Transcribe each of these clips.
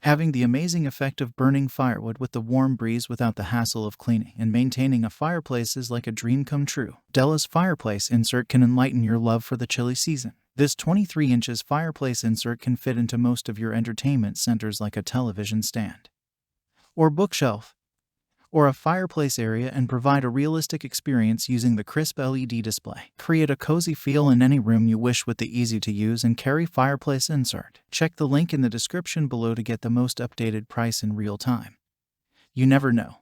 having the amazing effect of burning firewood with the warm breeze without the hassle of cleaning and maintaining a fireplace is like a dream come true. Della's fireplace insert can enlighten your love for the chilly season. This 23 inches fireplace insert can fit into most of your entertainment centers like a television stand, or bookshelf, or a fireplace area and provide a realistic experience using the crisp LED display. Create a cozy feel in any room you wish with the easy-to-use and carry fireplace insert. Check the link in the description below to get the most updated price in real time. You never know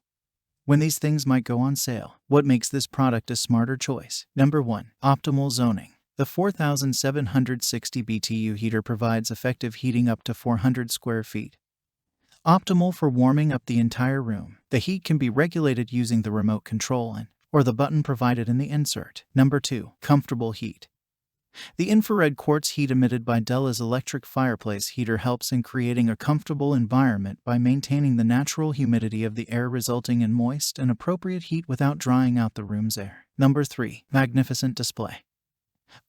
when these things might go on sale. What makes this product a smarter choice? Number 1. Optimal zoning. The 4760 BTU heater provides effective heating up to 400 square feet. Optimal for warming up the entire room. The heat can be regulated using the remote control or the button provided in the insert. Number 2. Comfortable heat. The infrared quartz heat emitted by Della's electric fireplace heater helps in creating a comfortable environment by maintaining the natural humidity of the air, resulting in moist and appropriate heat without drying out the room's air. Number 3. Magnificent display.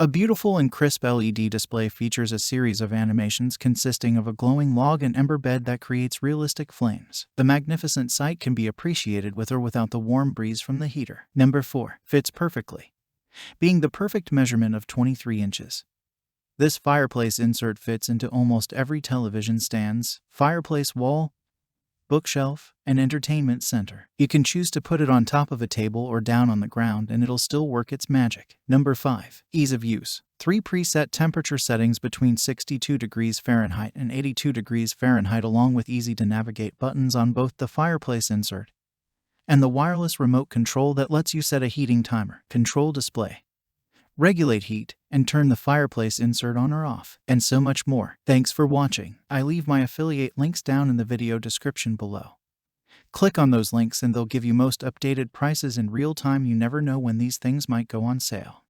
A beautiful and crisp LED display features a series of animations consisting of a glowing log and ember bed that creates realistic flames. The magnificent sight can be appreciated with or without the warm breeze from the heater. Number 4. Fits perfectly. Being the perfect measurement of 23 inches. This fireplace insert fits into almost every television stands, fireplace wall, bookshelf, and entertainment center. You can choose to put it on top of a table or down on the ground and it'll still work its magic. Number 5. Ease of use. 3 preset temperature settings between 62 degrees Fahrenheit and 82 degrees Fahrenheit, along with easy-to-navigate buttons on both the fireplace insert and the wireless remote control that lets you set a heating timer, control display, regulate heat, and turn the fireplace insert on or off, and so much more. Thanks for watching. I leave my affiliate links down in the video description below. Click on those links and they'll give you most updated prices in real time. You never know when these things might go on sale.